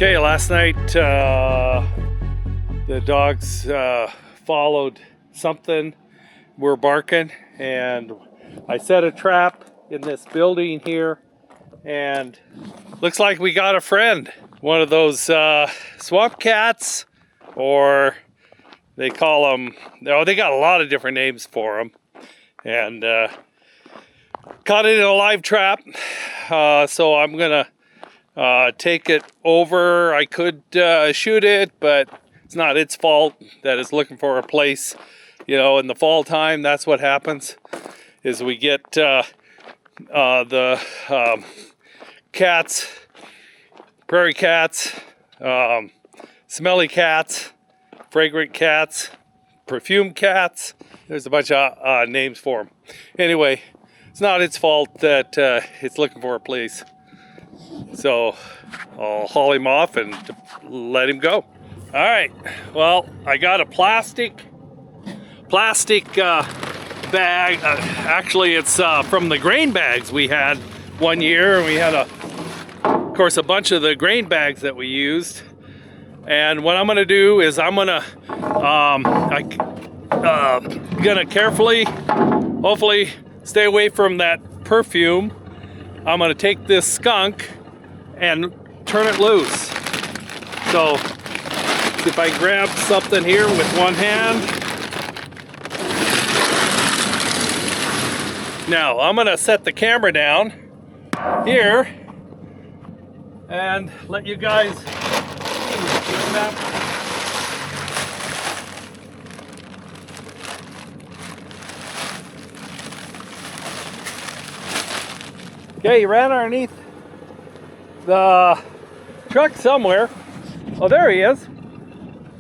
Okay, last night the dogs followed something, were barking, and I set a trap in this building here, and looks like we got a friend. One of those swamp cats, or they call them, oh, they got a lot of different names for them, and caught it in a live trap. So I'm gonna take it over. I could shoot it, but it's not its fault that it's looking for a place. You know, in the fall time, that's what happens, is we get the cats, prairie cats, smelly cats, fragrant cats, perfume cats. There's a bunch of names for them. Anyway, it's not its fault that it's looking for a place. So I'll haul him off and let him go. All right, well, I got a plastic bag. Actually, it's from the grain bags we had one year. We had, of course, a bunch of the grain bags that we used. And what I'm gonna do is I'm gonna carefully, hopefully, stay away from that perfume. I'm gonna take this skunk and turn it loose. So if I grab something here with one hand. Now I'm gonna set the camera down here and let you guys okay, he ran underneath the truck somewhere. Oh, there he is.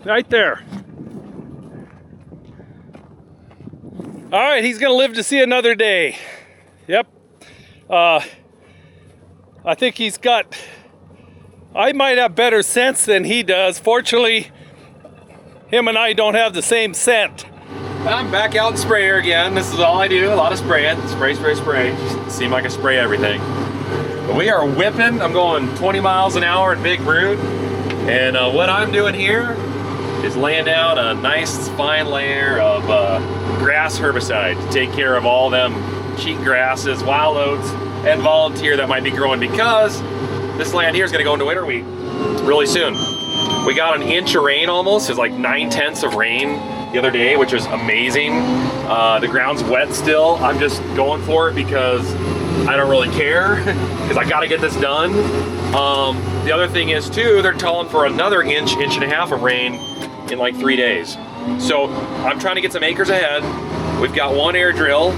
Right there. All right, he's gonna live to see another day. Yep. I think he's got, I might have better sense than he does. Fortunately, him and I don't have the same scent. I'm back out in sprayer again. This is all I do, a lot of spraying. Spray, spray, spray. Just seem like I spray everything. But we are whipping. I'm going 20 miles an hour in big brood. And what I'm doing here is laying down a nice fine layer of grass herbicide to take care of all them cheat grasses, wild oats, and volunteer that might be growing, because this land here is gonna go into winter wheat really soon. We got an inch of rain almost. It's like 9/10 of rain the other day, which was amazing. The ground's wet still. I'm just going for it because I don't really care, because I gotta get this done. The other thing is too, they're calling for another inch and a half of rain in like 3 days. So I'm trying to get some acres ahead. We've got one air drill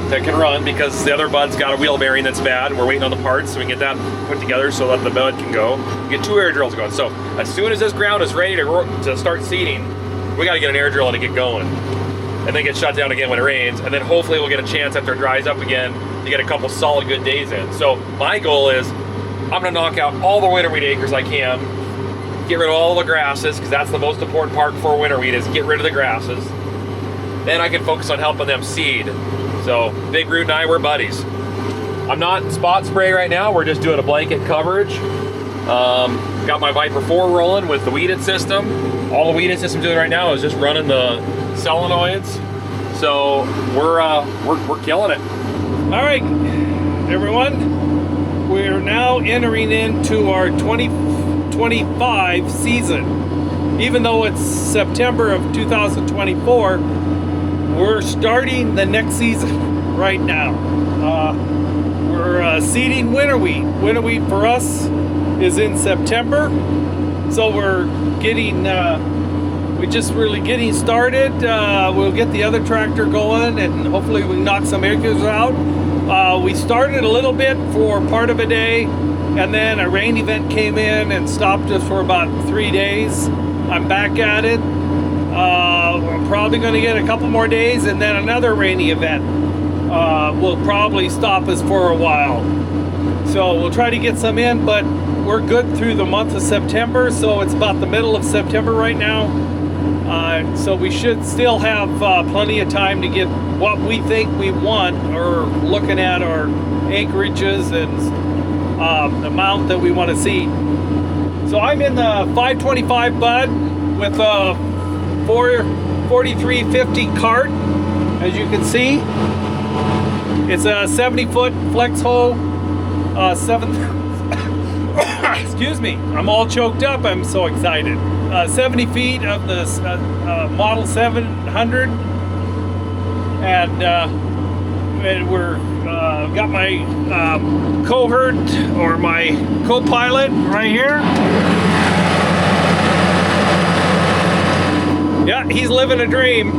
that can run because the other bud's got a wheel bearing that's bad. We're waiting on the parts so we can get that put together so that the bud can go. We get 2 air drills going. So as soon as this ground is ready to start seeding, we gotta get an air drill to get going. And then get shut down again when it rains. And then hopefully we'll get a chance after it dries up again to get a couple solid good days in. So my goal is I'm gonna knock out all the winter wheat acres I can, get rid of all the grasses, because that's the most important part for winter wheat, is get rid of the grasses. Then I can focus on helping them seed. So Big Root and I, we're buddies. I'm not spot spray right now. We're just doing a blanket coverage. Got my Viper 4 rolling with the weeded system. All the weeded system's doing right now is just running the solenoids. So we're killing it. All right, everyone, we're now entering into our 2025 season. Even though it's September of 2024, we're starting the next season right now. We're seeding winter wheat. Winter wheat for us is in September, so we're getting, we're just really getting started. We'll get the other tractor going, and hopefully we can knock some acres out. We started a little bit for part of a day, and then a rain event came in and stopped us for about 3 days. I'm back at it. We're probably going to get a couple more days, and then another rainy event will probably stop us for a while. So we'll try to get some in, but we're good through the month of September, so it's about the middle of September right now. So we should still have plenty of time to get what we think we want, or looking at our acreages and the amount that we want to seed. So I'm in the 525 bud with a 4350 cart, as you can see. It's a 70-foot flex hole, excuse me, I'm all choked up, I'm so excited. 70 feet of the Model 700, and we're got my cohort, or my co-pilot right here. Yeah, he's living a dream.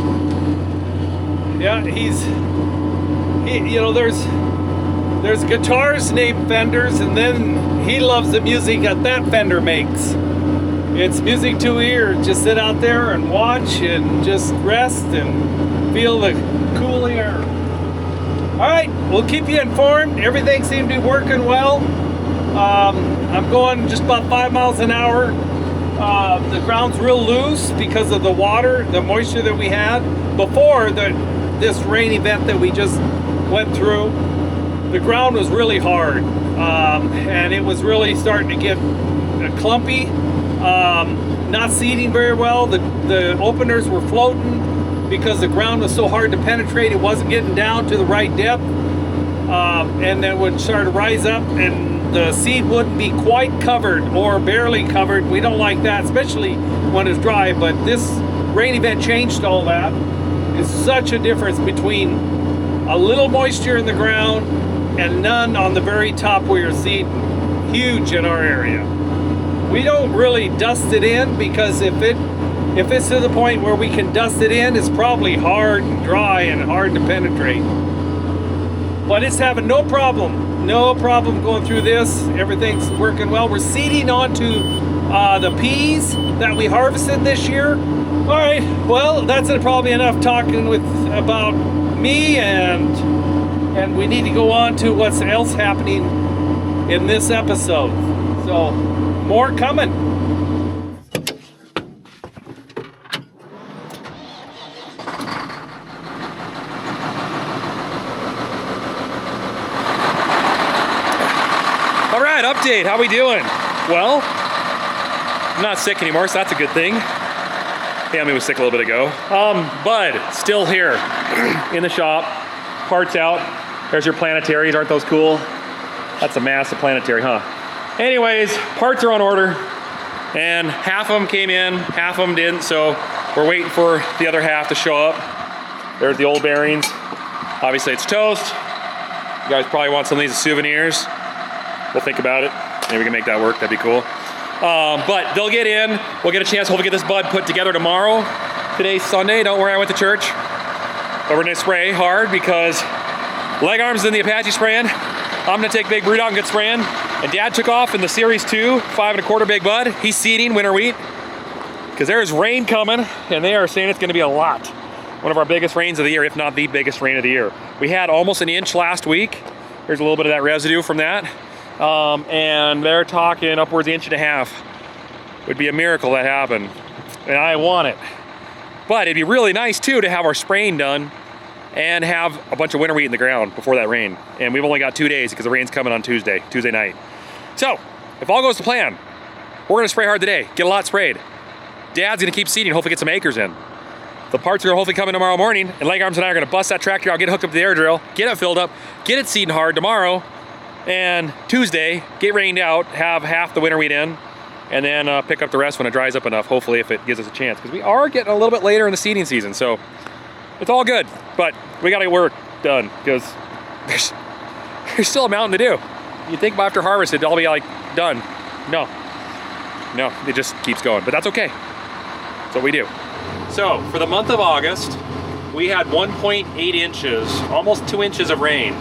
Yeah, you know, there's guitars named Fenders, and then he loves the music that Fender makes. It's music to ear. Just sit out there and watch and just rest and feel the cool air. All right, we'll keep you informed. Everything seemed to be working well. I'm going just about 5 miles an hour. The ground's real loose because of the water, the moisture that we had before this rain event that we just went through. The ground was really hard, and it was really starting to get clumpy, not seeding very well. The openers were floating because the ground was so hard to penetrate. It wasn't getting down to the right depth, and then would start to rise up, and the seed wouldn't be quite covered or barely covered. We don't like that, especially when it's dry, but this rain event changed all that. It's such a difference between a little moisture in the ground and none on the very top where you're seeding. Huge in our area. We don't really dust it in, because if it's to the point where we can dust it in, it's probably hard and dry and hard to penetrate. But it's having no problem going through this. Everything's working well. We're seeding onto the peas that we harvested this year. All right, well, that's probably enough talking about me, and we need to go on to what's else happening in this episode. So, more coming. All right, update. How we doing? Well, I'm not sick anymore, so that's a good thing. Tammy was sick a little bit ago. Bud, still here in the shop. Parts out. There's your planetaries. Aren't those cool? That's a massive planetary, huh? Anyways, parts are on order, and half of them came in, half of them didn't, so we're waiting for the other half to show up. There's the old bearings. Obviously, it's toast. You guys probably want some of these as souvenirs. We'll think about it. Maybe we can make that work. That'd be cool. But they'll get in. We'll get a chance to hopefully get this bud put together tomorrow. Today's Sunday. Don't worry, I went to church. But we're gonna spray hard because leg arms in the Apache spraying. I'm gonna take Big Brute out and get spraying. And Dad took off in the Series 2, 5 1/4 big bud. He's seeding winter wheat because there's rain coming, and they are saying it's gonna be a lot. One of our biggest rains of the year, if not the biggest rain of the year. We had almost an inch last week. There's a little bit of that residue from that. And they're talking upwards of 1.5 inches. Would be a miracle that happened, and I want it. But it'd be really nice too to have our spraying done and have a bunch of winter wheat in the ground before that rain. And we've only got 2 days because the rain's coming on Tuesday night. So if all goes to plan, we're gonna spray hard today, get a lot sprayed. Dad's gonna keep seeding, hopefully get some acres in. The parts are gonna hopefully come in tomorrow morning, and Leg Arms and I are gonna bust that tractor out, get it hooked up to the air drill, get it filled up, get it seeding hard tomorrow, and Tuesday, get rained out, have half the winter wheat in, and then pick up the rest when it dries up enough, hopefully, if it gives us a chance. Because we are getting a little bit later in the seeding season, so it's all good. But we gotta get work done, because there's still a mountain to do. You'd think after harvest it'd all be like done. No, it just keeps going, but that's okay. That's what we do. So for the month of August, we had 1.8 inches, almost 2 inches of rain.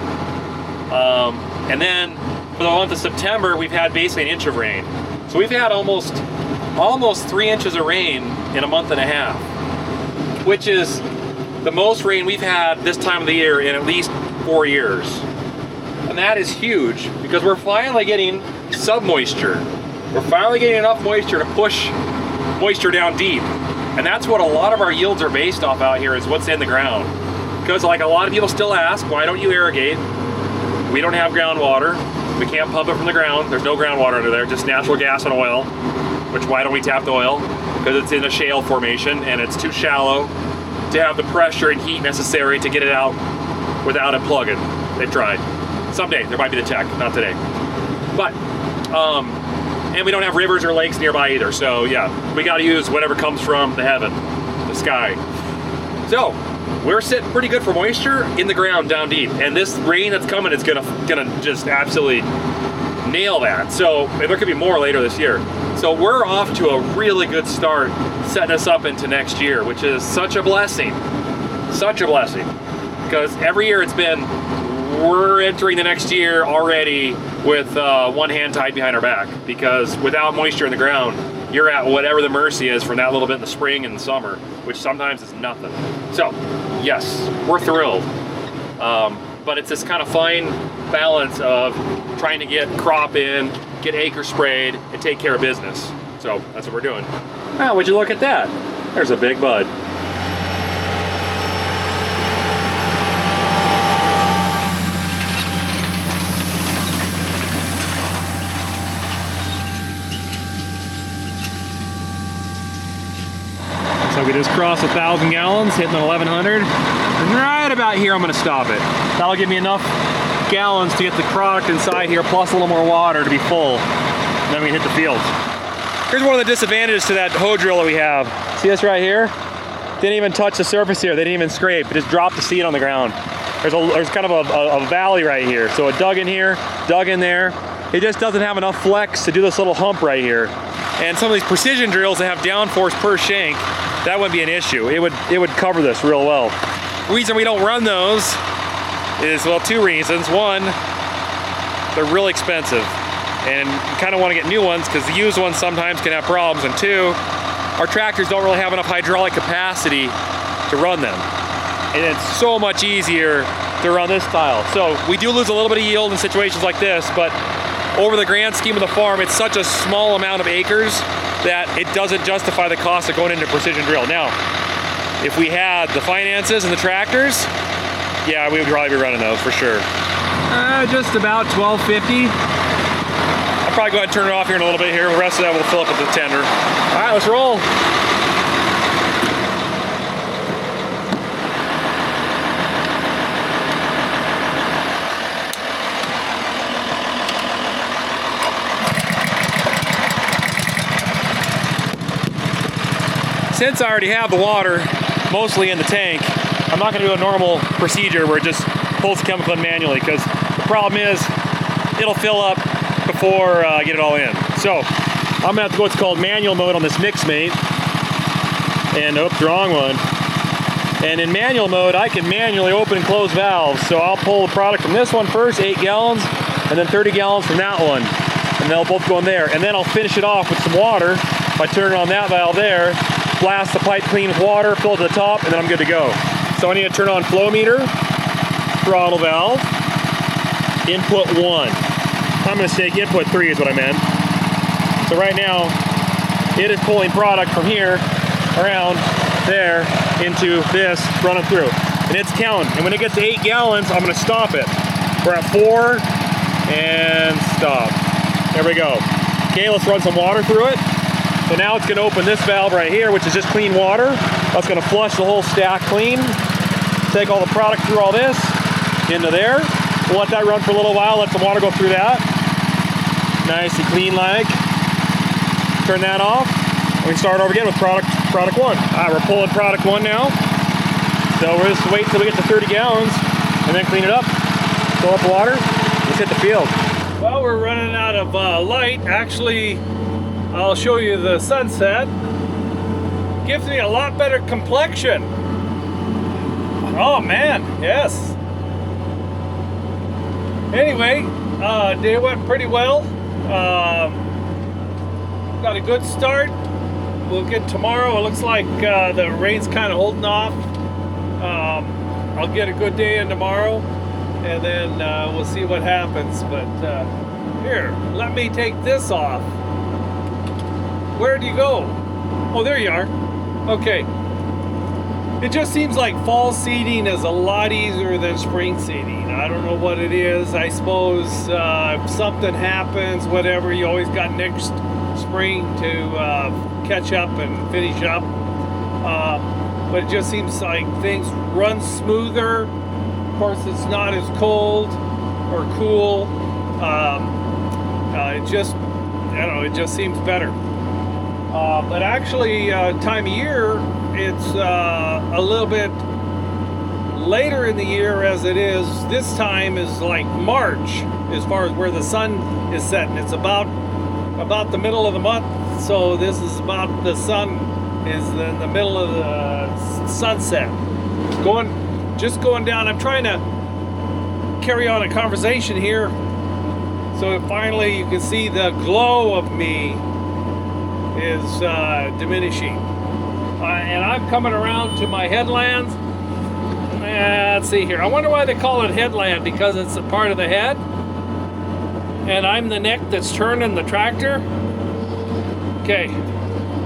And then for the month of September, we've had basically an inch of rain. So we've had almost 3 inches of rain in a month and a half, which is the most rain we've had this time of the year in at least 4 years. And that is huge because we're finally getting sub-moisture. We're finally getting enough moisture to push moisture down deep. And that's what a lot of our yields are based off out here, is what's in the ground. Because like a lot of people still ask, why don't you irrigate? We don't have groundwater. We can't pump it from the ground. There's no groundwater under there, just natural gas and oil. Which, why don't we tap the oil? Because it's in a shale formation and it's too shallow to have the pressure and heat necessary to get it out without it plugging. They've tried. Someday, there might be the tech, not today. But, and we don't have rivers or lakes nearby either. So yeah, we gotta use whatever comes from the heaven, the sky. So, we're sitting pretty good for moisture in the ground down deep. And this rain that's coming is gonna just absolutely nail that. So, and there could be more later this year. So we're off to a really good start, setting us up into next year, which is such a blessing. Such a blessing. Because every year it's been, we're entering the next year already with one hand tied behind our back. Because without moisture in the ground, you're at whatever the mercy is from that little bit in the spring and the summer, which sometimes is nothing. So, yes, we're thrilled. But it's this kind of fine balance of trying to get crop in, get acres sprayed, and take care of business. So that's what we're doing. Wow, would you look at that? There's a big bud. So we just crossed 1,000 gallons, hitting the 1,100. And right about here, I'm gonna stop it. That'll give me enough gallons to get the product inside here, plus a little more water to be full. And then we hit the field. Here's one of the disadvantages to that hoe drill that we have. See this right here? Didn't even touch the surface here. They didn't even scrape. It just dropped the seed on the ground. There's kind of a valley right here. So it dug in here, dug in there. It just doesn't have enough flex to do this little hump right here. And some of these precision drills that have downforce per shank, that wouldn't be an issue. It would cover this real well. The reason we don't run those is, well, two reasons. One, they're really expensive. And you kind of want to get new ones because the used ones sometimes can have problems. And two, our tractors don't really have enough hydraulic capacity to run them. And it's so much easier to run this style. So we do lose a little bit of yield in situations like this, but over the grand scheme of the farm, it's such a small amount of acres that it doesn't justify the cost of going into precision drill. Now, if we had the finances and the tractors, yeah, we would probably be running those for sure. Just about 1250. I'll probably go ahead and turn it off here in a little bit here. The rest of that we'll fill up with the tender. All right, let's roll. Since I already have the water mostly in the tank, I'm not going to do a normal procedure where it just pulls the chemical in manually, because the problem is it'll fill up before I get it all in. So I'm going to have to go what's called manual mode on this mix mate. And oops, wrong one. And in manual mode, I can manually open and close valves. So I'll pull the product from this one first, 8 gallons, and then 30 gallons from that one. And they'll both go in there. And then I'll finish it off with some water by turning on that valve there. Blast the pipe clean with water, fill it to the top, and then I'm good to go. So I need to turn on flow meter, throttle valve, input 1. My mistake, input 3 is what I meant. So right now, it is pulling product from here, around there, into this, running through. And it's counting. And when it gets to 8 gallons, I'm gonna stop it. We're at 4, and stop. There we go. Okay, let's run some water through it. So now it's gonna open this valve right here, which is just clean water. That's gonna flush the whole stack clean. Take all the product through all this, into there. We'll let that run for a little while, let some water go through that. Nice and clean like. Turn that off. And we start over again with product 1. All right, we're pulling product 1 now. So we're just wait until we get to 30 gallons and then clean it up. Fill up the water, let's hit the field. Well, we're running out of light. Actually, I'll show you the sunset. Gives me a lot better complexion. Oh man, yes. Anyway, day went pretty well. Got a good start. We'll get tomorrow. It looks like the rain's kind of holding off. I'll get a good day in tomorrow, and then we'll see what happens. But here, let me take this off. Where'd you go? Oh, there you are. Okay. It just seems like fall seeding is a lot easier than spring seeding. I don't know what it is. I suppose if something happens, whatever, you always got next spring to catch up and finish up. But it just seems like things run smoother. Of course, it's not as cold or cool. It just, I don't know, it just seems better. But actually, time of year, it's a little bit later in the year as it is. This time is like March as far as where the sun is setting. It's about the middle of the month. So this is about the sun is in the middle of the sunset. Just going down. I'm trying to carry on a conversation here. So finally you can see the glow of me is diminishing. And I'm coming around to my headlands. Let's see here. I wonder why they call it headland, because it's a part of the head. And I'm the neck that's turning the tractor. Okay.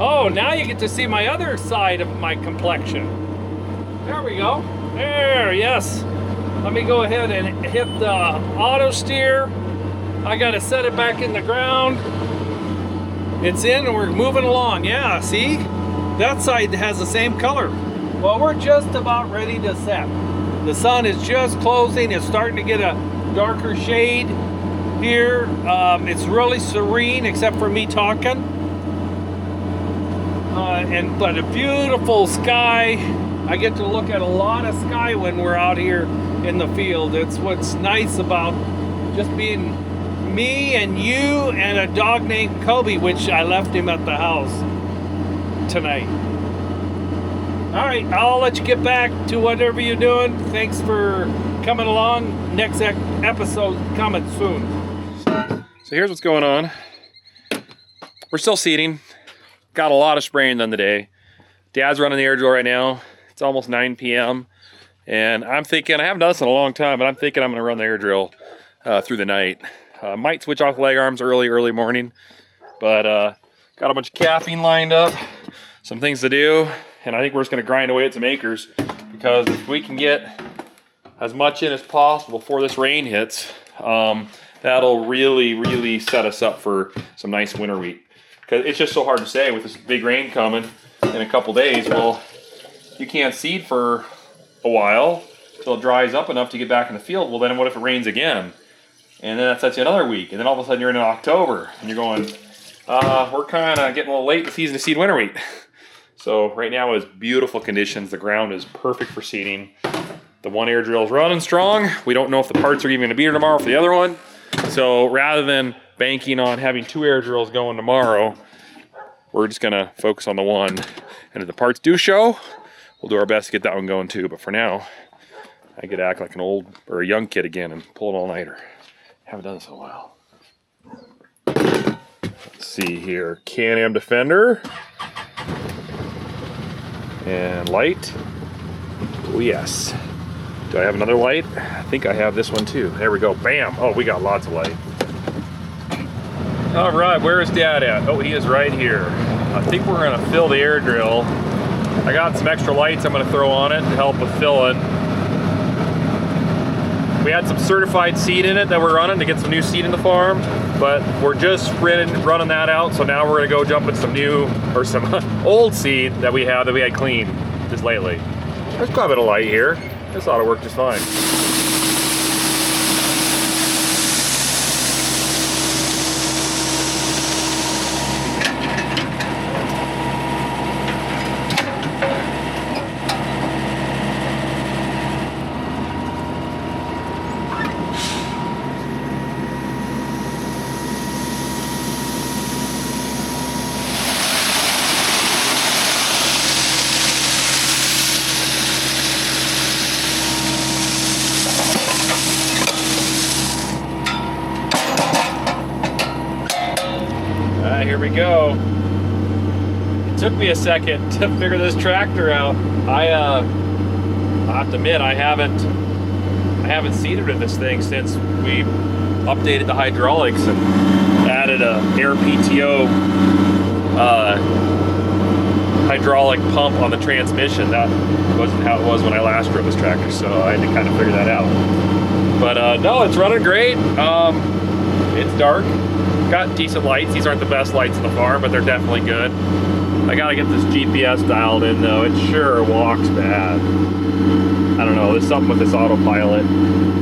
Oh, now you get to see my other side of my complexion. There we go. There, yes. Let me go ahead and hit the auto steer. I gotta set it back in the ground. It's in and we're moving along. Yeah, see? That side has the same color. Well, we're just about ready to set. The sun is just closing. It's starting to get a darker shade here. It's really serene except for me talking. But a beautiful sky. I get to look at a lot of sky when we're out here in the field. It's what's nice about just being me and you and a dog named Kobe, which I left him at the house tonight. All right, I'll let you get back to whatever you're doing. Thanks for coming along. Next episode coming soon. So here's what's going on. We're still seeding. Got a lot of spraying done today. Dad's running the air drill right now. It's almost 9 p.m. And I'm thinking, I haven't done this in a long time, but I'm thinking I'm gonna run the air drill through the night. Might switch off leg arms early morning, but got a bunch of caffeine lined up, some things to do, and I think we're just gonna grind away at some acres, because if we can get as much in as possible before this rain hits, that'll really set us up for some nice winter wheat. Because it's just so hard to say with this big rain coming in a couple days. Well, you can't seed for a while till it dries up enough to get back in the field. Well, then what if it rains again? And then that sets you another week. And then all of a sudden you're in October and you're going, we're kind of getting a little late in the season to seed winter wheat. So right now is beautiful conditions. The ground is perfect for seeding. The one air drill is running strong. We don't know if the parts are even gonna be here tomorrow for the other one. So rather than banking on having 2 air drills going tomorrow, we're just gonna focus on the one. And if the parts do show, we'll do our best to get that one going too. But for now, I get to act like an old or a young kid again and pull an all-nighter. Haven't done this in a while. Let's see here. Can-Am Defender. And light. Oh yes. Do I have another light? I think I have this one too. There we go. Bam. Oh, we got lots of light. All right, where is Dad at? Oh, he is right here. I think we're gonna fill the air drill. I got some extra lights I'm gonna throw on it to help with filling. We had some certified seed in it that we're running to get some new seed in the farm, but we're just running that out. So now we're gonna go jump in some new, or some old seed that we had cleaned just lately. There's quite a bit of light here. This ought to work just fine. Here we go. It took me a second to figure this tractor out. I have to admit, I haven't seeded with this thing since we updated the hydraulics and added a air PTO hydraulic pump on the transmission. That wasn't how it was when I last drove this tractor, so I had to kind of figure that out. But no, it's running great. It's dark. Got decent lights. These aren't the best lights in the farm, but they're definitely good. I gotta get this GPS dialed in though. It sure walks bad. I don't know, there's something with this autopilot.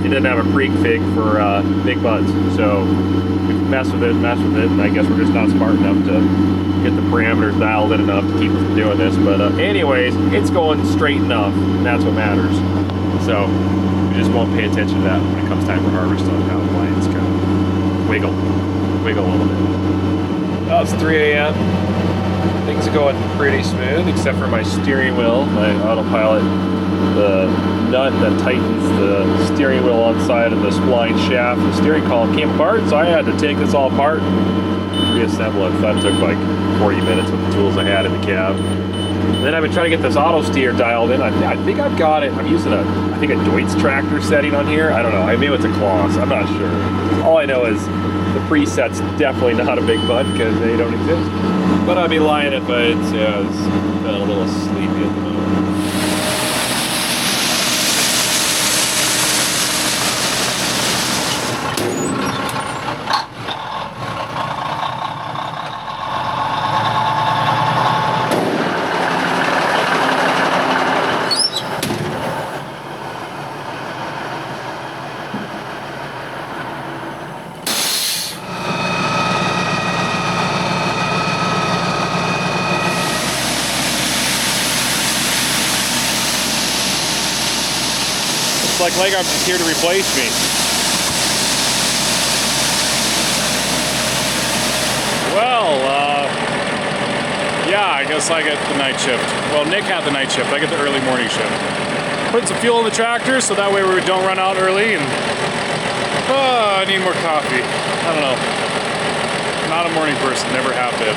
It didn't have a pre-fig for big buds, so we mess with it, and I guess we're just not smart enough to get the parameters dialed in enough to keep us from doing this. But anyways, it's going straight enough, and that's what matters. So we just won't pay attention to that when it comes time for harvest on how the lines kind of wiggle a little bit. Oh, it's 3 a.m. Things are going pretty smooth, except for my steering wheel, my autopilot. The nut that tightens the steering wheel on the side of the spline shaft, the steering column came apart, so I had to take this all apart and reassemble it. That took like 40 minutes with the tools I had in the cab. And then I've been trying to get this auto steer dialed in. I think I've got it. I'm using a Deutz tractor setting on here. I don't know. Maybe it's a Kloss. I'm not sure. All I know is the preset's definitely not a big bud because they don't exist. But I'd be lying if I'd say I was been a little sleepy at the moment. Like Legard's is here to replace me. Well, yeah, I guess I get the night shift. Well, Nick had the night shift. I get the early morning shift. Putting some fuel in the tractor so that way we don't run out early. And I need more coffee. I don't know. Not a morning person. Never have been.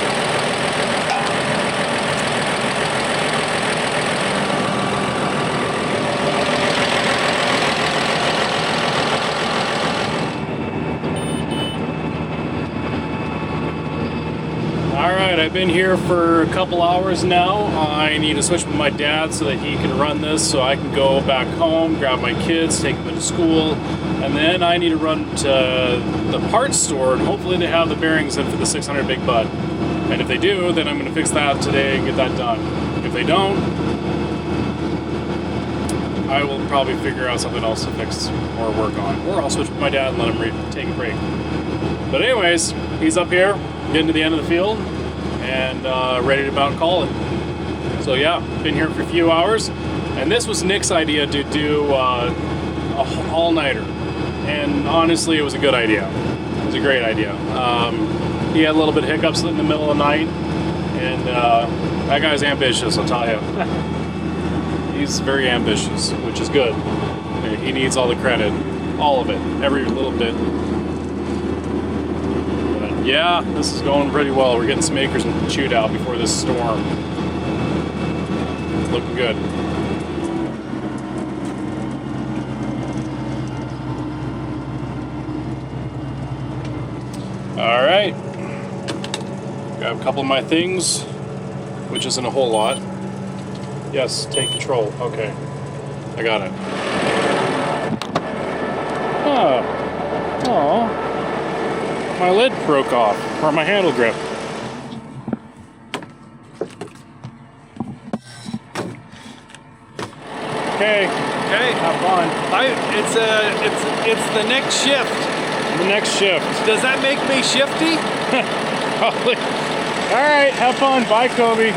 Alright, I've been here for a couple hours now. I need to switch with my dad so that he can run this so I can go back home, grab my kids, take them to school, and then I need to run to the parts store and hopefully they have the bearings in for the 600 Big Bud. And if they do, then I'm going to fix that today and get that done. If they don't, I will probably figure out something else to fix or work on. Or I'll switch with my dad and let him take a break. But anyways, he's up here, getting to the end of the field, and ready to about call it. So yeah, been here for a few hours, and this was Nick's idea to do a all-nighter. And honestly, it was a good idea. It was a great idea. He had a little bit of hiccups in the middle of the night, and that guy's ambitious, I'll tell you. He's very ambitious, which is good. He needs all the credit, all of it, every little bit. But yeah, this is going pretty well. We're getting some acres chewed out before this storm. It's looking good. All right, got a couple of my things, which isn't a whole lot. Yes, take control. Okay, I got it. Oh, my lid broke off, or my handle grip. Okay. Okay. Have fun. It's the next shift. The next shift. Does that make me shifty? Probably. All right, have fun. Bye, Kobe.